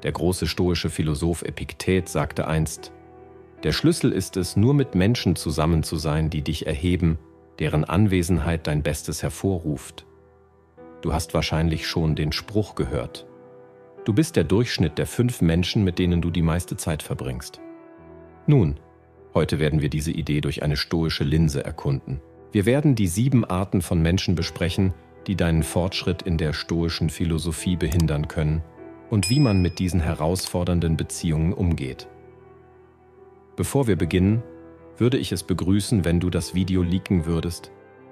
Der große stoische Philosoph Epiktet sagte einst: Der Schlüssel ist es, nur mit Menschen zusammen zu sein, die dich erheben, deren Anwesenheit dein Bestes hervorruft. Du hast wahrscheinlich schon den Spruch gehört: Du bist der Durchschnitt der 5 Menschen, mit denen du die meiste Zeit verbringst. Nun, heute werden wir diese Idee durch eine stoische Linse erkunden. Wir werden die 7 Arten von Menschen besprechen, die deinen Fortschritt in der stoischen Philosophie behindern können und wie man mit diesen herausfordernden Beziehungen umgeht. Bevor wir beginnen, würde ich es begrüßen, wenn du das Video liken würdest,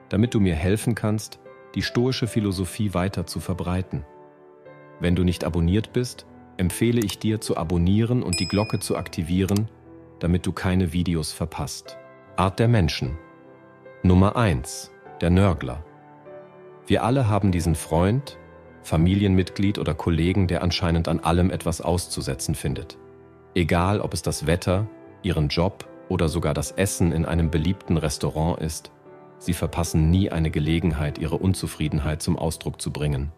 damit du mir helfen kannst, die stoische Philosophie weiter zu verbreiten. Wenn du nicht abonniert bist, empfehle ich dir zu abonnieren und die Glocke zu aktivieren, damit du keine Videos verpasst. Art der Menschen. Nummer 1. Der Nörgler. Wir alle haben diesen Freund, Familienmitglied oder Kollegen, der anscheinend an allem etwas auszusetzen findet. Egal, ob es das Wetter, ihren Job oder sogar das Essen in einem beliebten Restaurant ist, sie verpassen nie eine Gelegenheit, ihre Unzufriedenheit zum Ausdruck zu bringen.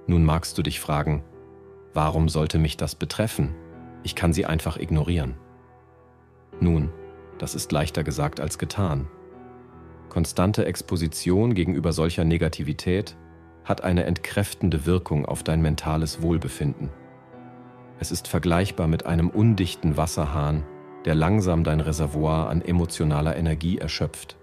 Nun magst du dich fragen: Warum sollte mich das betreffen? Ich kann sie einfach ignorieren. Nun, das ist leichter gesagt als getan. Konstante Exposition gegenüber solcher Negativität hat eine entkräftende Wirkung auf dein mentales Wohlbefinden. Es ist vergleichbar mit einem undichten Wasserhahn, der langsam dein Reservoir an emotionaler Energie erschöpft.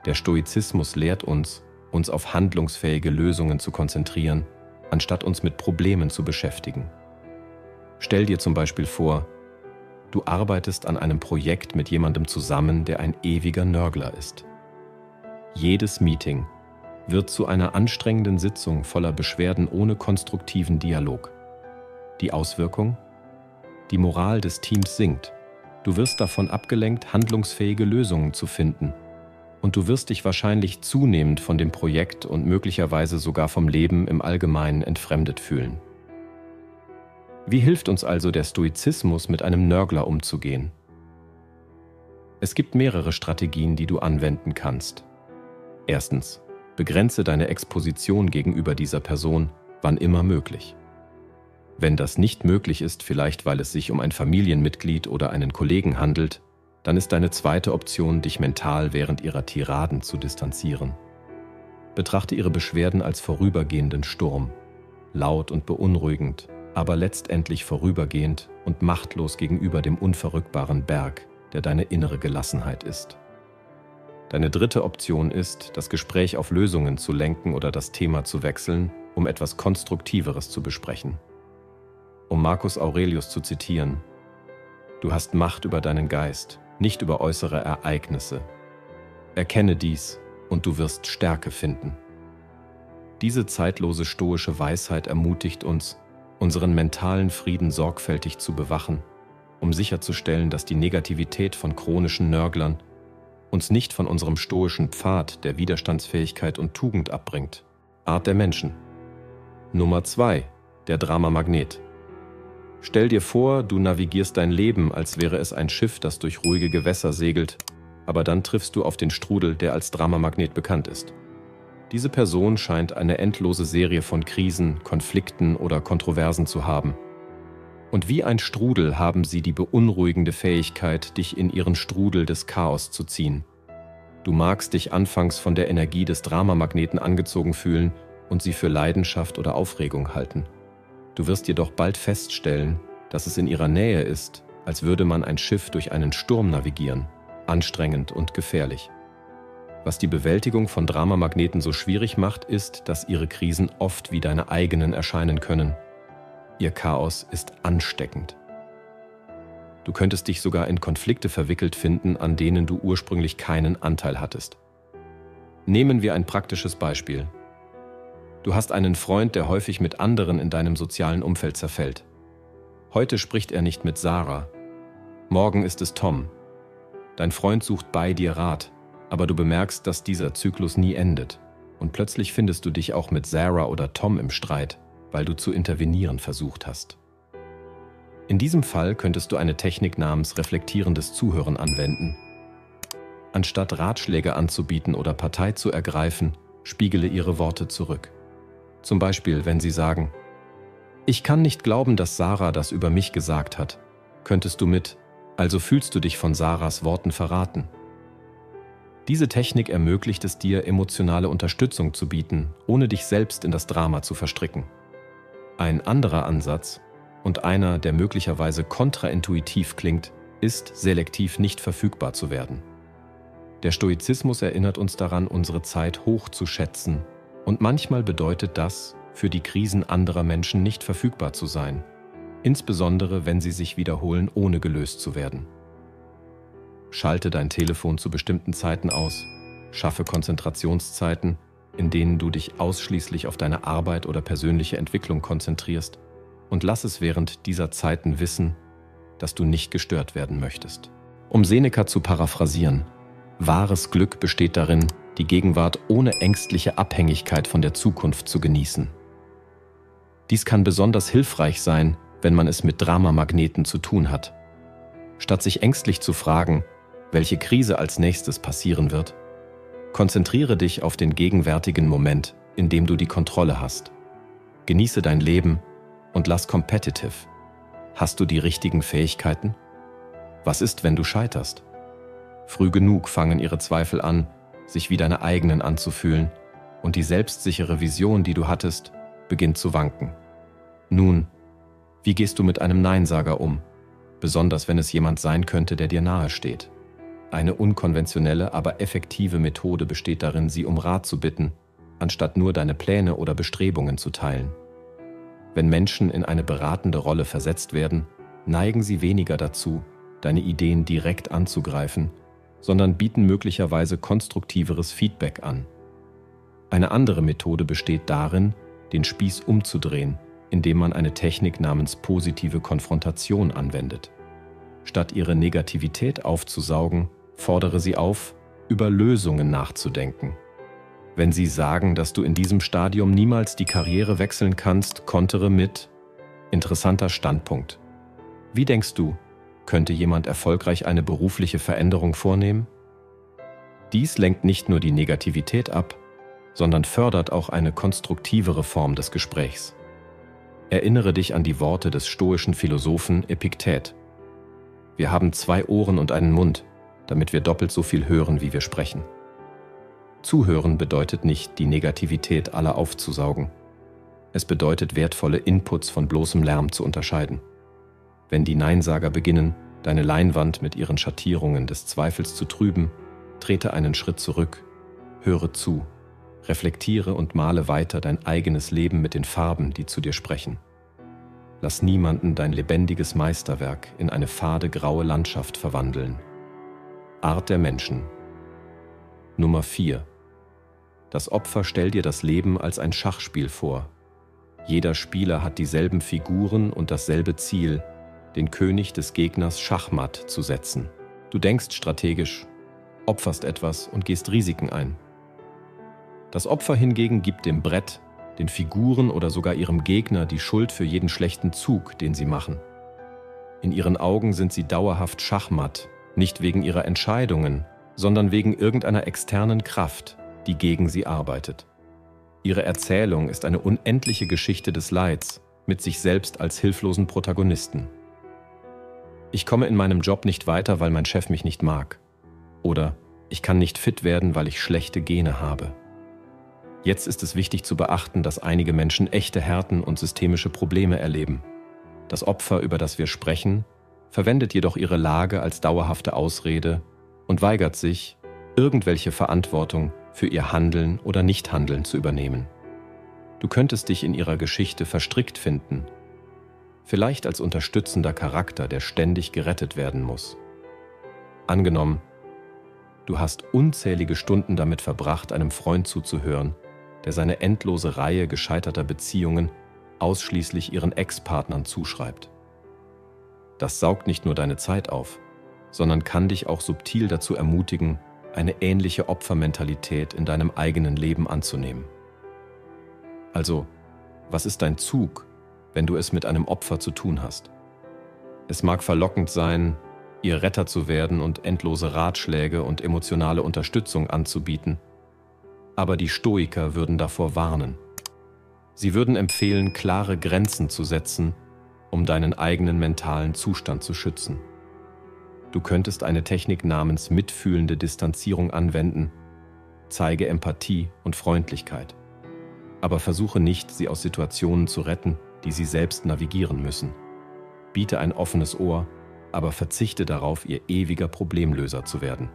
Der Stoizismus lehrt uns, uns auf handlungsfähige Lösungen zu konzentrieren, anstatt uns mit Problemen zu beschäftigen. Stell dir zum Beispiel vor, du arbeitest an einem Projekt mit jemandem zusammen, der ein ewiger Nörgler ist. Jedes Meeting wird zu einer anstrengenden Sitzung voller Beschwerden ohne konstruktiven Dialog. Die Auswirkung? Die Moral des Teams sinkt. Du wirst davon abgelenkt, handlungsfähige Lösungen zu finden. Und du wirst dich wahrscheinlich zunehmend von dem Projekt und möglicherweise sogar vom Leben im Allgemeinen entfremdet fühlen. Wie hilft uns also der Stoizismus, mit einem Nörgler umzugehen? Es gibt mehrere Strategien, die du anwenden kannst. Erstens, begrenze deine Exposition gegenüber dieser Person, wann immer möglich. Wenn das nicht möglich ist, vielleicht weil es sich um ein Familienmitglied oder einen Kollegen handelt, dann ist deine zweite Option, dich mental während ihrer Tiraden zu distanzieren. Betrachte ihre Beschwerden als vorübergehenden Sturm, laut und beunruhigend, aber letztendlich vorübergehend und machtlos gegenüber dem unverrückbaren Berg, der deine innere Gelassenheit ist. Deine dritte Option ist, das Gespräch auf Lösungen zu lenken oder das Thema zu wechseln, um etwas Konstruktiveres zu besprechen. Um Marcus Aurelius zu zitieren: Du hast Macht über deinen Geist, nicht über äußere Ereignisse. Erkenne dies und du wirst Stärke finden. Diese zeitlose stoische Weisheit ermutigt uns, unseren mentalen Frieden sorgfältig zu bewachen, um sicherzustellen, dass die Negativität von chronischen Nörglern uns nicht von unserem stoischen Pfad der Widerstandsfähigkeit und Tugend abbringt. Art der Menschen. Nummer 2. Der Dramamagnet. Stell dir vor, du navigierst dein Leben, als wäre es ein Schiff, das durch ruhige Gewässer segelt, aber dann triffst du auf den Strudel, der als Dramamagnet bekannt ist. Diese Person scheint eine endlose Serie von Krisen, Konflikten oder Kontroversen zu haben. Und wie ein Strudel haben sie die beunruhigende Fähigkeit, dich in ihren Strudel des Chaos zu ziehen. Du magst dich anfangs von der Energie des Dramamagneten angezogen fühlen und sie für Leidenschaft oder Aufregung halten. Du wirst jedoch bald feststellen, dass es in ihrer Nähe ist, als würde man ein Schiff durch einen Sturm navigieren, anstrengend und gefährlich. Was die Bewältigung von Dramamagneten so schwierig macht, ist, dass ihre Krisen oft wie deine eigenen erscheinen können. Ihr Chaos ist ansteckend. Du könntest dich sogar in Konflikte verwickelt finden, an denen du ursprünglich keinen Anteil hattest. Nehmen wir ein praktisches Beispiel. Du hast einen Freund, der häufig mit anderen in deinem sozialen Umfeld zerfällt. Heute spricht er nicht mit Sarah. Morgen ist es Tom. Dein Freund sucht bei dir Rat, aber du bemerkst, dass dieser Zyklus nie endet. Und plötzlich findest du dich auch mit Sarah oder Tom im Streit, weil du zu intervenieren versucht hast. In diesem Fall könntest du eine Technik namens reflektierendes Zuhören anwenden. Anstatt Ratschläge anzubieten oder Partei zu ergreifen, spiegele ihre Worte zurück. Zum Beispiel, wenn sie sagen: Ich kann nicht glauben, dass Sarah das über mich gesagt hat. Könntest du mit, also fühlst du dich von Sarahs Worten verraten? Diese Technik ermöglicht es dir, emotionale Unterstützung zu bieten, ohne dich selbst in das Drama zu verstricken. Ein anderer Ansatz, und einer, der möglicherweise kontraintuitiv klingt, ist, selektiv nicht verfügbar zu werden. Der Stoizismus erinnert uns daran, unsere Zeit hoch zu schätzen, und manchmal bedeutet das, für die Krisen anderer Menschen nicht verfügbar zu sein, insbesondere wenn sie sich wiederholen, ohne gelöst zu werden. Schalte dein Telefon zu bestimmten Zeiten aus, schaffe Konzentrationszeiten, in denen du dich ausschließlich auf deine Arbeit oder persönliche Entwicklung konzentrierst, und lass es während dieser Zeiten wissen, dass du nicht gestört werden möchtest. Um Seneca zu paraphrasieren: Wahres Glück besteht darin, die Gegenwart ohne ängstliche Abhängigkeit von der Zukunft zu genießen. Dies kann besonders hilfreich sein, wenn man es mit Dramamagneten zu tun hat. Statt sich ängstlich zu fragen, welche Krise als nächstes passieren wird, konzentriere dich auf den gegenwärtigen Moment, in dem du die Kontrolle hast. Genieße dein Leben und lass competitive. Hast du die richtigen Fähigkeiten? Was ist, wenn du scheiterst? Früh genug fangen ihre Zweifel an, sich wie deine eigenen anzufühlen, und die selbstsichere Vision, die du hattest, beginnt zu wanken. Nun, wie gehst du mit einem Neinsager um, besonders wenn es jemand sein könnte, der dir nahe steht? Eine unkonventionelle, aber effektive Methode besteht darin, sie um Rat zu bitten, anstatt nur deine Pläne oder Bestrebungen zu teilen. Wenn Menschen in eine beratende Rolle versetzt werden, neigen sie weniger dazu, deine Ideen direkt anzugreifen, sondern bieten möglicherweise konstruktiveres Feedback an. Eine andere Methode besteht darin, den Spieß umzudrehen, indem man eine Technik namens positive Konfrontation anwendet. Statt ihre Negativität aufzusaugen, fordere sie auf, über Lösungen nachzudenken. Wenn sie sagen, dass du in diesem Stadium niemals die Karriere wechseln kannst, kontere mit: Interessanter Standpunkt. Wie denkst du, könnte jemand erfolgreich eine berufliche Veränderung vornehmen? Dies lenkt nicht nur die Negativität ab, sondern fördert auch eine konstruktivere Form des Gesprächs. Erinnere dich an die Worte des stoischen Philosophen Epiktet: Wir haben 2 Ohren und einen Mund, damit wir doppelt so viel hören, wie wir sprechen. Zuhören bedeutet nicht, die Negativität aller aufzusaugen. Es bedeutet, wertvolle Inputs von bloßem Lärm zu unterscheiden. Wenn die Neinsager beginnen, deine Leinwand mit ihren Schattierungen des Zweifels zu trüben, trete einen Schritt zurück, höre zu, reflektiere und male weiter dein eigenes Leben mit den Farben, die zu dir sprechen. Lass niemanden dein lebendiges Meisterwerk in eine fade graue Landschaft verwandeln. Art der Menschen. Nummer 4. Das Opfer stellt dir das Leben als ein Schachspiel vor. Jeder Spieler hat dieselben Figuren und dasselbe Ziel, den König des Gegners schachmatt zu setzen. Du denkst strategisch, opferst etwas und gehst Risiken ein. Das Opfer hingegen gibt dem Brett, den Figuren oder sogar ihrem Gegner die Schuld für jeden schlechten Zug, den sie machen. In ihren Augen sind sie dauerhaft schachmatt, nicht wegen ihrer Entscheidungen, sondern wegen irgendeiner externen Kraft, die gegen sie arbeitet. Ihre Erzählung ist eine unendliche Geschichte des Leids, mit sich selbst als hilflosen Protagonisten. Ich komme in meinem Job nicht weiter, weil mein Chef mich nicht mag. Oder ich kann nicht fit werden, weil ich schlechte Gene habe. Jetzt ist es wichtig zu beachten, dass einige Menschen echte Härten und systemische Probleme erleben. Das Opfer, über das wir sprechen, verwendet jedoch ihre Lage als dauerhafte Ausrede und weigert sich, irgendwelche Verantwortung für ihr Handeln oder Nichthandeln zu übernehmen. Du könntest dich in ihrer Geschichte verstrickt finden, vielleicht als unterstützender Charakter, der ständig gerettet werden muss. Angenommen, du hast unzählige Stunden damit verbracht, einem Freund zuzuhören, der seine endlose Reihe gescheiterter Beziehungen ausschließlich ihren Ex-Partnern zuschreibt. Das saugt nicht nur deine Zeit auf, sondern kann dich auch subtil dazu ermutigen, eine ähnliche Opfermentalität in deinem eigenen Leben anzunehmen. Also, was ist dein Zug, wenn du es mit einem Opfer zu tun hast? Es mag verlockend sein, ihr Retter zu werden und endlose Ratschläge und emotionale Unterstützung anzubieten, aber die Stoiker würden davor warnen. Sie würden empfehlen, klare Grenzen zu setzen, um deinen eigenen mentalen Zustand zu schützen. Du könntest eine Technik namens mitfühlende Distanzierung anwenden. Zeige Empathie und Freundlichkeit. Aber versuche nicht, sie aus Situationen zu retten, die sie selbst navigieren müssen. Biete ein offenes Ohr, aber verzichte darauf, ihr ewiger Problemlöser zu werden.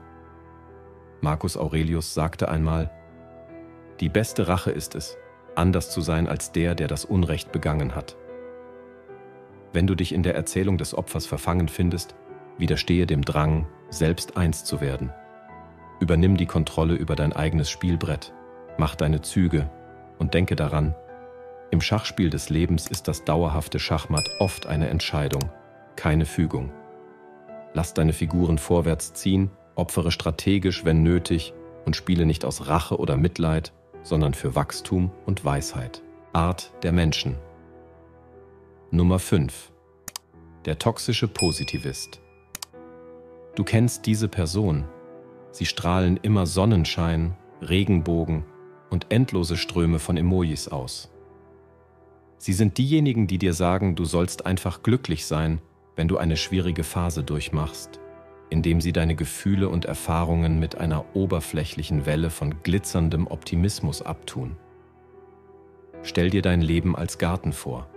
Marcus Aurelius sagte einmal: Die beste Rache ist es, anders zu sein als der das Unrecht begangen hat. Wenn du dich in der Erzählung des Opfers verfangen findest, widerstehe dem Drang, selbst eins zu werden. Übernimm die Kontrolle über dein eigenes Spielbrett, mach deine Züge und denke daran: Im Schachspiel des Lebens ist das dauerhafte Schachmatt oft eine Entscheidung, keine Fügung. Lass deine Figuren vorwärts ziehen, opfere strategisch, wenn nötig, und spiele nicht aus Rache oder Mitleid, sondern für Wachstum und Weisheit. Art der Menschen. Nummer 5. Der toxische Positivist. Du kennst diese Person. Sie strahlen immer Sonnenschein, Regenbogen und endlose Ströme von Emojis aus. Sie sind diejenigen, die dir sagen, du sollst einfach glücklich sein, wenn du eine schwierige Phase durchmachst, indem sie deine Gefühle und Erfahrungen mit einer oberflächlichen Welle von glitzerndem Optimismus abtun. Stell dir dein Leben als Garten vor.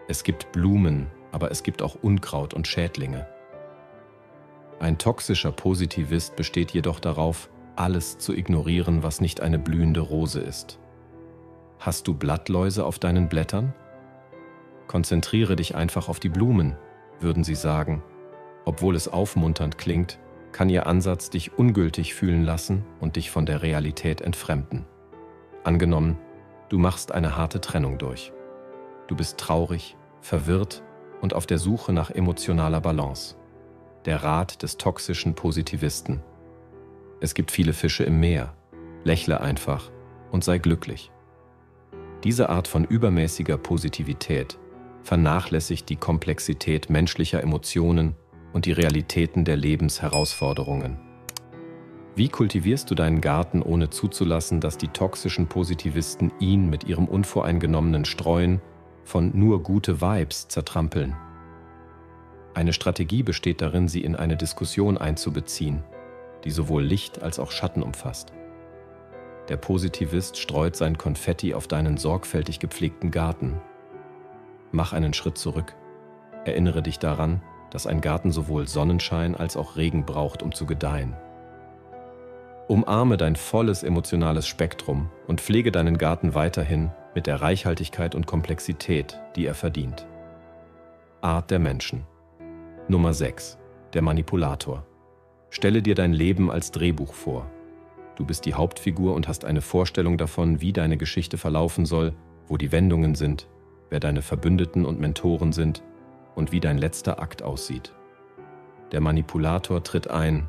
Es gibt Blumen, aber es gibt auch Unkraut und Schädlinge. Ein toxischer Positivist besteht jedoch darauf, alles zu ignorieren, was nicht eine blühende Rose ist. Hast du Blattläuse auf deinen Blättern? Konzentriere dich einfach auf die Blumen, würden sie sagen. Obwohl es aufmunternd klingt, kann ihr Ansatz dich ungültig fühlen lassen und dich von der Realität entfremden. Angenommen, du machst eine harte Trennung durch. Du bist traurig, verwirrt und auf der Suche nach emotionaler Balance. Der Rat des toxischen Positivisten: Es gibt viele Fische im Meer. Lächle einfach und sei glücklich. Diese Art von übermäßiger Positivität vernachlässigt die Komplexität menschlicher Emotionen und die Realitäten der Lebensherausforderungen. Wie kultivierst du deinen Garten, ohne zuzulassen, dass die toxischen Positivisten ihn mit ihrem unvoreingenommenen Streuen von nur gute Vibes zertrampeln? Eine Strategie besteht darin, sie in eine Diskussion einzubeziehen, die sowohl Licht als auch Schatten umfasst. Der Positivist streut sein Konfetti auf deinen sorgfältig gepflegten Garten. Mach einen Schritt zurück. Erinnere dich daran, dass ein Garten sowohl Sonnenschein als auch Regen braucht, um zu gedeihen. Umarme dein volles emotionales Spektrum und pflege deinen Garten weiterhin mit der Reichhaltigkeit und Komplexität, die er verdient. Art der Menschen. Nummer 6. Der Manipulator. Stelle dir dein Leben als Drehbuch vor. Du bist die Hauptfigur und hast eine Vorstellung davon, wie deine Geschichte verlaufen soll, wo die Wendungen sind, wer deine Verbündeten und Mentoren sind und wie dein letzter Akt aussieht. Der Manipulator tritt ein,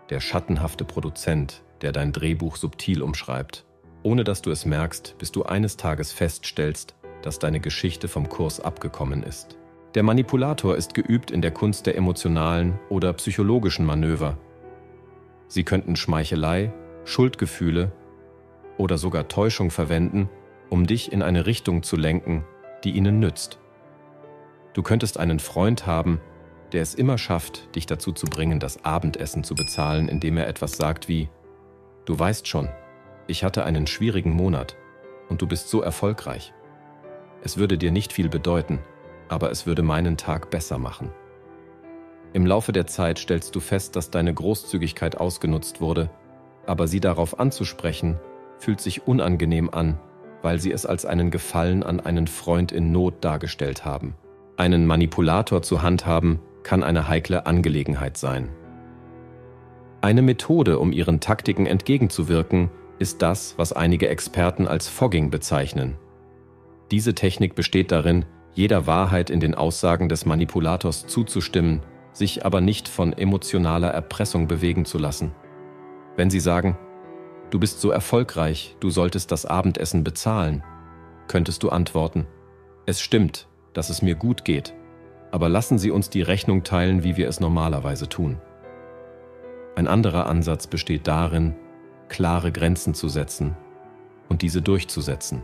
der schattenhafte Produzent, der dein Drehbuch subtil umschreibt, ohne dass du es merkst, bis du eines Tages feststellst, dass deine Geschichte vom Kurs abgekommen ist. Der Manipulator ist geübt in der Kunst der emotionalen oder psychologischen Manöver. Sie könnten Schmeichelei, Schuldgefühle oder sogar Täuschung verwenden, um dich in eine Richtung zu lenken, die ihnen nützt. Du könntest einen Freund haben, der es immer schafft, dich dazu zu bringen, das Abendessen zu bezahlen, indem er etwas sagt wie: Du weißt schon, ich hatte einen schwierigen Monat und du bist so erfolgreich. Es würde dir nicht viel bedeuten, aber es würde meinen Tag besser machen. Im Laufe der Zeit stellst du fest, dass deine Großzügigkeit ausgenutzt wurde, aber sie darauf anzusprechen, fühlt sich unangenehm an, weil sie es als einen Gefallen an einen Freund in Not dargestellt haben. Einen Manipulator zu handhaben, kann eine heikle Angelegenheit sein. Eine Methode, um ihren Taktiken entgegenzuwirken, ist das, was einige Experten als Fogging bezeichnen. Diese Technik besteht darin, jeder Wahrheit in den Aussagen des Manipulators zuzustimmen, sich aber nicht von emotionaler Erpressung bewegen zu lassen. Wenn sie sagen: Du bist so erfolgreich, du solltest das Abendessen bezahlen, könntest du antworten: Es stimmt, dass es mir gut geht, aber lassen Sie uns die Rechnung teilen, wie wir es normalerweise tun. Ein anderer Ansatz besteht darin, klare Grenzen zu setzen und diese durchzusetzen.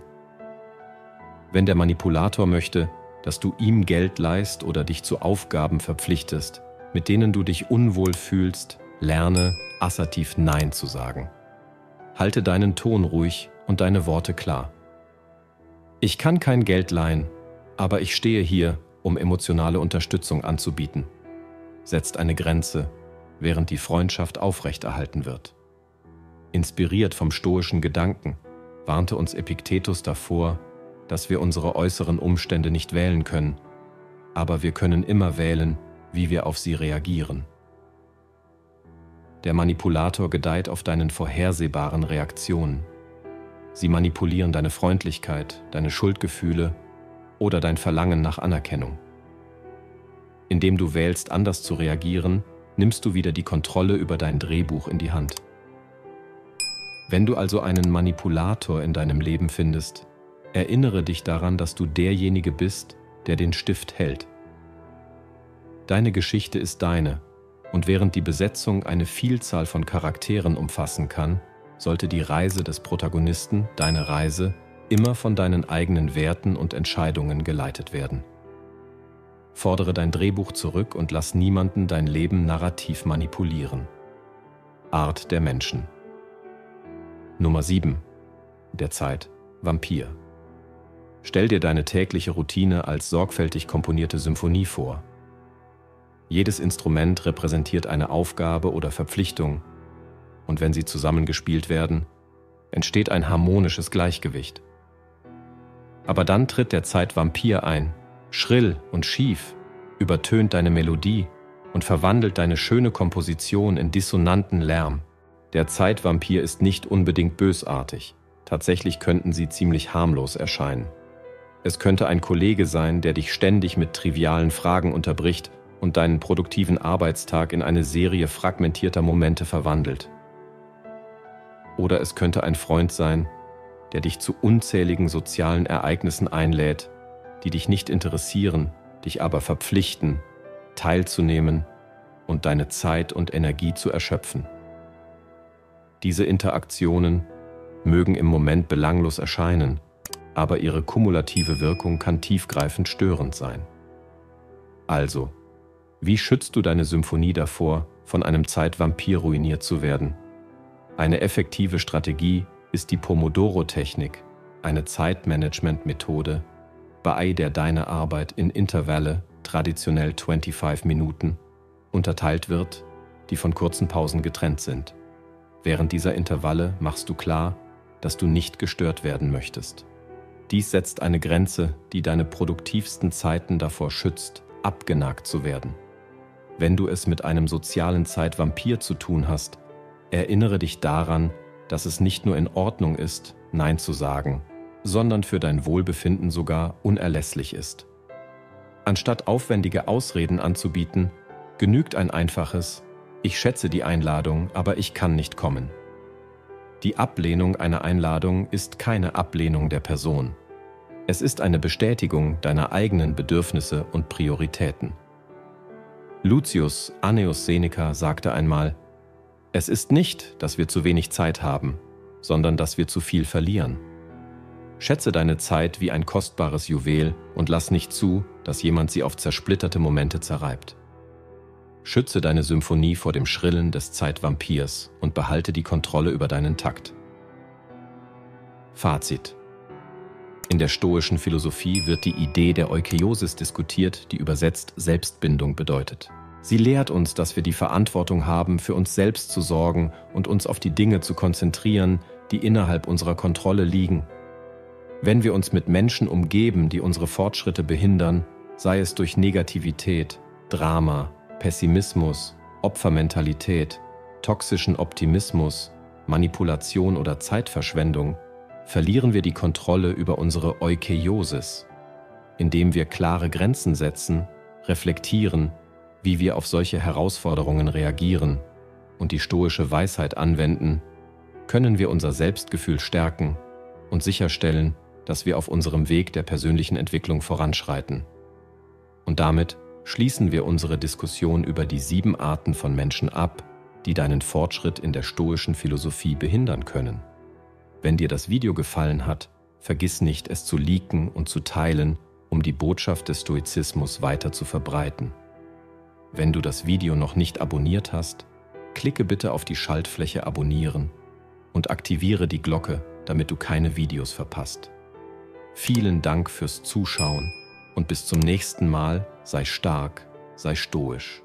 Wenn der Manipulator möchte, dass du ihm Geld leihst oder dich zu Aufgaben verpflichtest, mit denen du dich unwohl fühlst, lerne, assertiv Nein zu sagen. Halte deinen Ton ruhig und deine Worte klar. Ich kann kein Geld leihen, aber ich stehe hier, um emotionale Unterstützung anzubieten. Setzt eine Grenze, während die Freundschaft aufrechterhalten wird. Inspiriert vom stoischen Gedanken, warnte uns Epiktetus davor, dass wir unsere äußeren Umstände nicht wählen können, aber wir können immer wählen, wie wir auf sie reagieren. Der Manipulator gedeiht auf deinen vorhersehbaren Reaktionen. Sie manipulieren deine Freundlichkeit, deine Schuldgefühle oder dein Verlangen nach Anerkennung. Indem du wählst, anders zu reagieren, nimmst du wieder die Kontrolle über dein Drehbuch in die Hand. Wenn du also einen Manipulator in deinem Leben findest, erinnere dich daran, dass du derjenige bist, der den Stift hält. Deine Geschichte ist deine, und während die Besetzung eine Vielzahl von Charakteren umfassen kann, sollte die Reise des Protagonisten, deine Reise, immer von deinen eigenen Werten und Entscheidungen geleitet werden. Fordere dein Drehbuch zurück und lass niemanden dein Leben narrativ manipulieren. Art der Menschen. Nummer 7. Der Zeit Vampir. Stell dir deine tägliche Routine als sorgfältig komponierte Symphonie vor. Jedes Instrument repräsentiert eine Aufgabe oder Verpflichtung, und wenn sie zusammengespielt werden, entsteht ein harmonisches Gleichgewicht. Aber dann tritt der Zeitvampir ein, schrill und schief, übertönt deine Melodie und verwandelt deine schöne Komposition in dissonanten Lärm. Der Zeitvampir ist nicht unbedingt bösartig. Tatsächlich könnten sie ziemlich harmlos erscheinen. Es könnte ein Kollege sein, der dich ständig mit trivialen Fragen unterbricht und deinen produktiven Arbeitstag in eine Serie fragmentierter Momente verwandelt. Oder es könnte ein Freund sein, der dich zu unzähligen sozialen Ereignissen einlädt, die dich nicht interessieren, dich aber verpflichten, teilzunehmen und deine Zeit und Energie zu erschöpfen. Diese Interaktionen mögen im Moment belanglos erscheinen, aber ihre kumulative Wirkung kann tiefgreifend störend sein. Also, wie schützt du deine Symphonie davor, von einem Zeitvampir ruiniert zu werden? Eine effektive Strategie ist die Pomodoro-Technik, eine Zeitmanagement-Methode, bei der deine Arbeit in Intervalle, traditionell 25 Minuten, unterteilt wird, die von kurzen Pausen getrennt sind. Während dieser Intervalle machst du klar, dass du nicht gestört werden möchtest. Dies setzt eine Grenze, die deine produktivsten Zeiten davor schützt, abgenagt zu werden. Wenn du es mit einem sozialen Zeitvampir zu tun hast, erinnere dich daran, dass es nicht nur in Ordnung ist, Nein zu sagen, sondern für dein Wohlbefinden sogar unerlässlich ist. Anstatt aufwendige Ausreden anzubieten, genügt ein einfaches „Ich schätze die Einladung, aber ich kann nicht kommen“. Die Ablehnung einer Einladung ist keine Ablehnung der Person. Es ist eine Bestätigung deiner eigenen Bedürfnisse und Prioritäten. Lucius Annaeus Seneca sagte einmal: Es ist nicht, dass wir zu wenig Zeit haben, sondern dass wir zu viel verlieren. Schätze deine Zeit wie ein kostbares Juwel und lass nicht zu, dass jemand sie auf zersplitterte Momente zerreibt. Schütze deine Symphonie vor dem Schrillen des Zeitvampirs und behalte die Kontrolle über deinen Takt. Fazit: In der stoischen Philosophie wird die Idee der Eukeiosis diskutiert, die übersetzt Selbstbindung bedeutet. Sie lehrt uns, dass wir die Verantwortung haben, für uns selbst zu sorgen und uns auf die Dinge zu konzentrieren, die innerhalb unserer Kontrolle liegen. Wenn wir uns mit Menschen umgeben, die unsere Fortschritte behindern, sei es durch Negativität, Drama, Pessimismus, Opfermentalität, toxischen Optimismus, Manipulation oder Zeitverschwendung, verlieren wir die Kontrolle über unsere Eukeiosis, indem wir klare Grenzen setzen, reflektieren, wie wir auf solche Herausforderungen reagieren und die stoische Weisheit anwenden, können wir unser Selbstgefühl stärken und sicherstellen, dass wir auf unserem Weg der persönlichen Entwicklung voranschreiten. Und damit schließen wir unsere Diskussion über die 7 Arten von Menschen ab, die deinen Fortschritt in der stoischen Philosophie behindern können. Wenn dir das Video gefallen hat, Vergiss nicht, es zu liken und zu teilen, um die Botschaft des Stoizismus weiter zu verbreiten. Wenn du das Video noch nicht abonniert hast, klicke bitte auf die Schaltfläche Abonnieren und aktiviere die Glocke, damit du keine Videos verpasst. Vielen Dank fürs Zuschauen und bis zum nächsten Mal. Sei stark, sei stoisch.